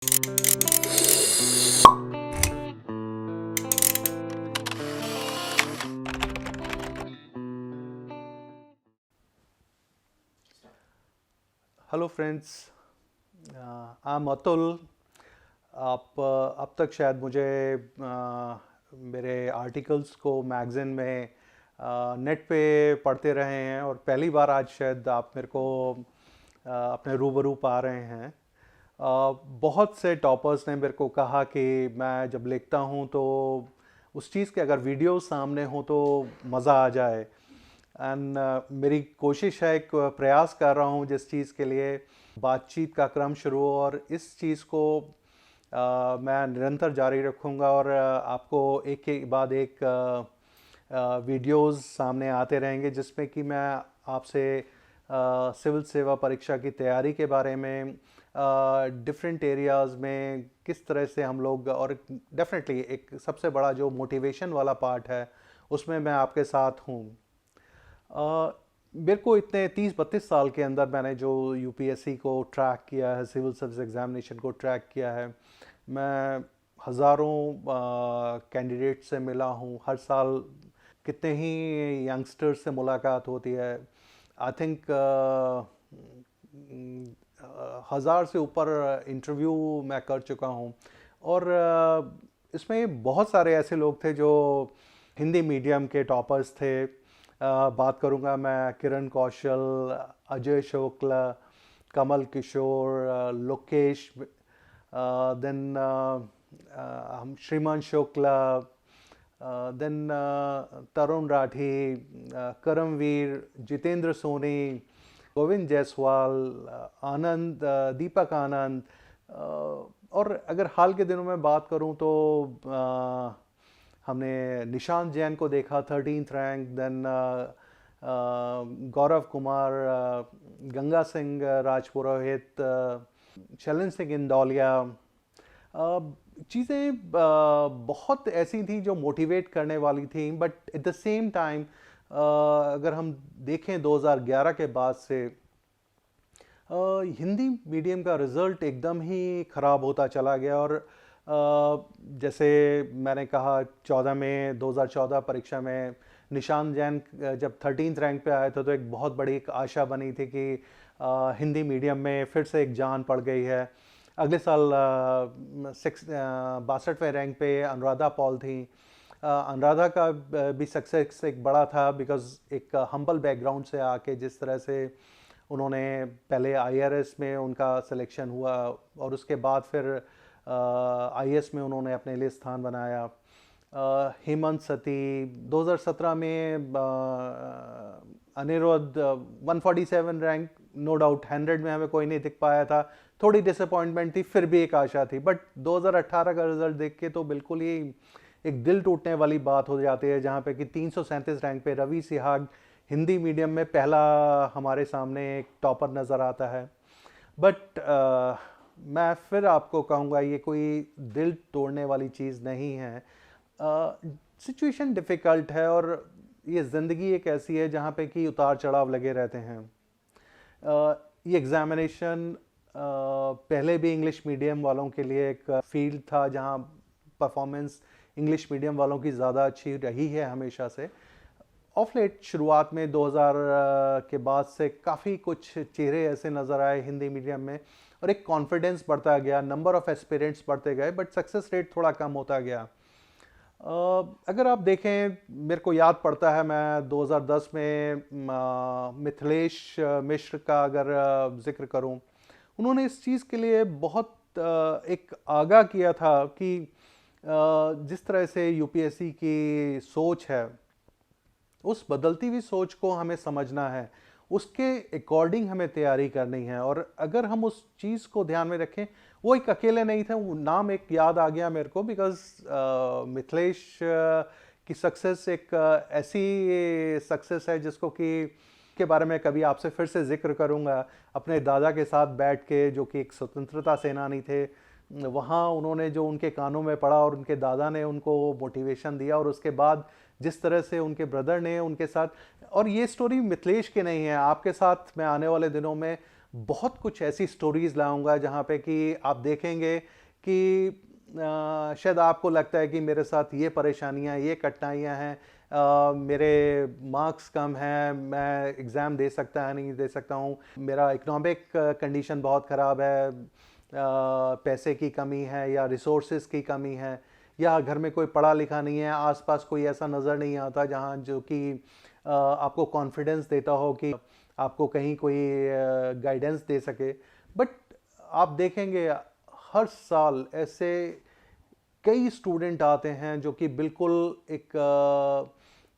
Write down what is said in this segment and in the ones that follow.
Hello friends, I am Atul. आप अब तक शायद मुझे मेरे आर्टिकल्स को मैगज़ीन में नेट पे पढ़ते रहे हैं और पहली बार आज शायद आप मेरे को अपने रूबरू पा रहे हैं। बहुत से टॉपर्स ने मेरे को कहा कि मैं जब लिखता हूँ तो उस चीज़ के अगर वीडियो सामने हो तो मज़ा आ जाए। एंड मेरी कोशिश है, एक प्रयास कर रहा हूँ जिस चीज़ के लिए बातचीत का क्रम शुरू हो, और इस चीज़ को मैं निरंतर जारी रखूँगा और आपको एक के बाद एक वीडियोस सामने आते रहेंगे जिसमें कि मैं आपसे सिविल सेवा परीक्षा की तैयारी के बारे में, डिफरेंट एरियाज़ में किस तरह से हम लोग, और डेफिनेटली एक सबसे बड़ा जो मोटिवेशन वाला पार्ट है उसमें मैं आपके साथ हूँ। मेरे को इतने 30-32 साल के अंदर मैंने जो यूपीएससी को ट्रैक किया है, सिविल सर्विस एग्जामिनेशन को ट्रैक किया है, मैं हज़ारों कैंडिडेट से मिला हूँ। हर साल कितने ही यंगस्टर्स से मुलाकात होती है। आई थिंक हज़ार से ऊपर इंटरव्यू मैं कर चुका हूँ। और इसमें बहुत सारे ऐसे लोग थे जो हिंदी मीडियम के टॉपर्स थे। बात करूँगा मैं किरण कौशल, अजय शुक्ला, कमल किशोर, लोकेश, देन हम श्रीमान शुक्ला, देन तरुण राठी, करमवीर, जितेंद्र सोनी, गोविंद जायसवाल, आनंद, दीपक आनंद। और अगर हाल के दिनों में बात करूं तो हमने निशांत जैन को देखा 13th rank, then Gaurav Kumar, Ganga Singh Rajpurohit, Shailendra Singh Indauliya. चीज़ें बहुत ऐसी थी जो मोटिवेट करने वाली थी, but at the same time अगर हम देखें 2011 के बाद से हिंदी मीडियम का रिज़ल्ट एकदम ही ख़राब होता चला गया। और जैसे मैंने कहा 2014 परीक्षा में निशांत जैन जब 13th रैंक पे आए थे तो एक बहुत बड़ी एक आशा बनी थी कि हिंदी मीडियम में फिर से एक जान पड़ गई है। अगले साल 62वें रैंक पे अनुराधा पॉल थी। अनुराधा का भी सक्सेस एक बड़ा था, बिकॉज एक हम्बल बैकग्राउंड से आके जिस तरह से उन्होंने पहले आईआरएस में उनका सिलेक्शन हुआ और उसके बाद फिर आईएएस में उन्होंने अपने लिए स्थान बनाया। हेमंत सती 2017 में, अनिरुद्ध 147 रैंक, नो डाउट 100 में हमें कोई नहीं दिख पाया था, थोड़ी डिसअपॉइंटमेंट थी, फिर भी एक आशा थी। बट 2018 का रिजल्ट देख के तो बिल्कुल ही एक दिल टूटने वाली बात हो जाती है, जहाँ पे कि 337 रैंक पे रवि सिहाग हिंदी मीडियम में पहला हमारे सामने एक टॉपर नज़र आता है। बट मैं फिर आपको कहूँगा ये कोई दिल तोड़ने वाली चीज़ नहीं है। सिचुएशन डिफ़िकल्ट है और ये ज़िंदगी एक ऐसी है जहाँ पे कि उतार चढ़ाव लगे रहते हैं। ये एग्ज़ामिनेशन पहले भी इंग्लिश मीडियम वालों के लिए एक फील्ड था जहाँ परफॉर्मेंस इंग्लिश मीडियम वालों की ज़्यादा अच्छी रही है हमेशा से। ऑफ लेट शुरुआत में 2000 के बाद से काफ़ी कुछ चेहरे ऐसे नज़र आए हिंदी मीडियम में और एक कॉन्फिडेंस बढ़ता गया, नंबर ऑफ़ एस्पिरेंट्स बढ़ते गए, बट सक्सेस रेट थोड़ा कम होता गया। अगर आप देखें, मेरे को याद पड़ता है मैं 2010 में मिथिलेश मिश्र का अगर जिक्र करूं, उन्होंने इस चीज़ के लिए बहुत एक आगाह किया था कि जिस तरह से यूपीएससी की सोच है, उस बदलती हुई सोच को हमें समझना है, उसके अकॉर्डिंग हमें तैयारी करनी है। और अगर हम उस चीज़ को ध्यान में रखें, वो एक अकेले नहीं थे, वो नाम एक याद आ गया मेरे को, बिकॉज मिथिलेश की सक्सेस एक ऐसी सक्सेस है जिसको कि के बारे में कभी आपसे फिर से जिक्र करूंगा। अपने दादा के साथ बैठ के, जो कि एक स्वतंत्रता सेनानी थे, वहाँ उन्होंने जो उनके कानों में पढ़ा और उनके दादा ने उनको मोटिवेशन दिया, और उसके बाद जिस तरह से उनके ब्रदर ने उनके साथ, और ये स्टोरी मिथिलेश की नहीं है, आपके साथ मैं आने वाले दिनों में बहुत कुछ ऐसी स्टोरीज लाऊंगा जहाँ पे कि आप देखेंगे कि शायद आपको लगता है कि मेरे साथ ये परेशानियाँ, ये कठिनाइयाँ हैं, मेरे मार्क्स कम हैं, मैं एग्ज़ाम दे सकता है नहीं दे सकता हूँ, मेरा इकोनॉमिक कंडीशन बहुत ख़राब है, पैसे की कमी है या रिसोर्सेज की कमी है, या घर में कोई पढ़ा लिखा नहीं है, आसपास कोई ऐसा नज़र नहीं आता जहाँ जो कि आपको कॉन्फिडेंस देता हो कि आपको कहीं कोई गाइडेंस दे सके। बट आप देखेंगे हर साल ऐसे कई स्टूडेंट आते हैं जो कि बिल्कुल एक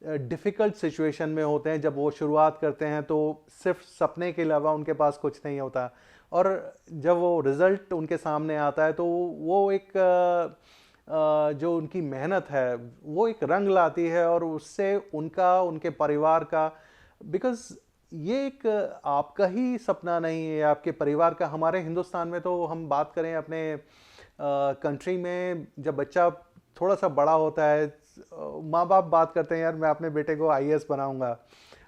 डिफ़िकल्ट सिचुएशन में होते हैं। जब वो शुरुआत करते हैं तो सिर्फ सपने के अलावा उनके पास कुछ नहीं होता, और जब वो रिज़ल्ट उनके सामने आता है तो वो एक जो उनकी मेहनत है वो एक रंग लाती है, और उससे उनका, उनके परिवार का, बिकॉज़ ये एक आपका ही सपना नहीं है, आपके परिवार का। हमारे हिंदुस्तान में तो हम बात करें अपने कंट्री में, जब बच्चा थोड़ा सा बड़ा होता है, माँ बाप बात करते हैं यार मैं अपने बेटे को आईएएस बनाऊंगा,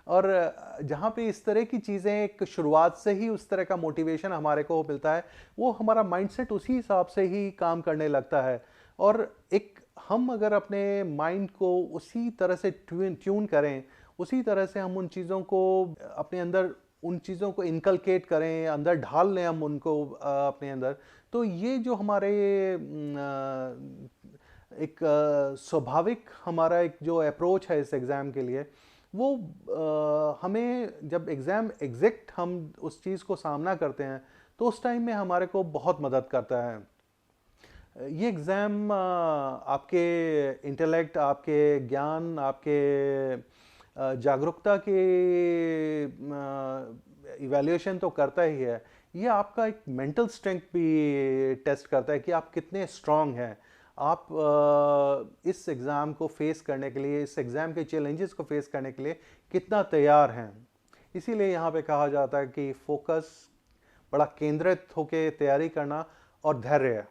और जहाँ पे इस तरह की चीज़ें एक शुरुआत से ही उस तरह का मोटिवेशन हमारे को मिलता है, वो हमारा माइंडसेट उसी हिसाब से ही काम करने लगता है। और एक हम अगर अपने माइंड को उसी तरह से ट्यून करें, उसी तरह से हम उन चीज़ों को अपने अंदर, उन चीज़ों को इनकलकेट करें, अंदर ढाल लें हम उनको अपने अंदर, तो ये जो हमारे एक स्वाभाविक हमारा एक जो अप्रोच है इस एग्ज़ाम के लिए, वो हमें जब एग्ज़ाम एग्जैक्ट हम उस चीज़ को सामना करते हैं तो उस टाइम में हमारे को बहुत मदद करता है। ये एग्ज़ाम आपके इंटेलेक्ट, आपके ज्ञान, आपके जागरूकता के इवैल्यूएशन तो करता ही है, ये आपका एक मेंटल स्ट्रेंथ भी टेस्ट करता है कि आप कितने स्ट्रांग हैं। आप इस एग्ज़ाम को फेस करने के लिए, इस एग्ज़ाम के चैलेंजेस को फेस करने के लिए कितना तैयार हैं। इसीलिए यहाँ पे कहा जाता है कि फोकस, बड़ा केंद्रित होकर तैयारी करना, और धैर्य।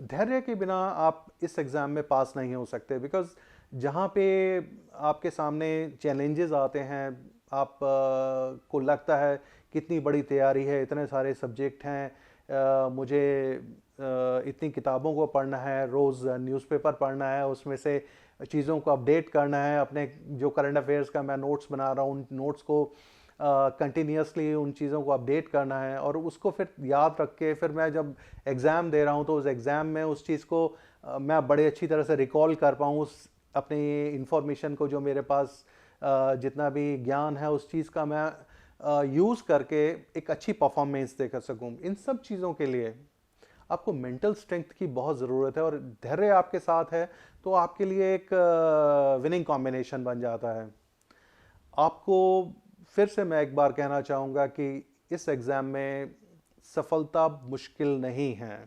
धैर्य के बिना आप इस एग्ज़ाम में पास नहीं हो सकते, बिकॉज़ जहाँ पे आपके सामने चैलेंजेस आते हैं, आप को लगता है कितनी बड़ी तैयारी है, इतने सारे सब्जेक्ट हैं, मुझे इतनी किताबों को पढ़ना है, रोज़ न्यूज़पेपर पढ़ना है, उसमें से चीज़ों को अपडेट करना है, अपने जो करंट अफेयर्स का मैं नोट्स बना रहा हूँ उन नोट्स को कंटिन्यूसली उन चीज़ों को अपडेट करना है, और उसको फिर याद रख के फिर मैं जब एग्ज़ाम दे रहा हूँ तो उस एग्ज़ाम में उस चीज़ को मैं बड़े अच्छी तरह से रिकॉल कर पाऊँ, उस अपनी इंफॉर्मेशन को, जो मेरे पास जितना भी ज्ञान है उस चीज़ का मैं यूज़ करके एक अच्छी परफॉर्मेंस दे कर सकूँ। इन सब चीज़ों के लिए आपको मेंटल स्ट्रेंथ की बहुत ज़रूरत है, और धैर्य आपके साथ है तो आपके लिए एक विनिंग कॉम्बिनेशन बन जाता है। आपको फिर से मैं एक बार कहना चाहूँगा कि इस एग्ज़ाम में सफलता मुश्किल नहीं है।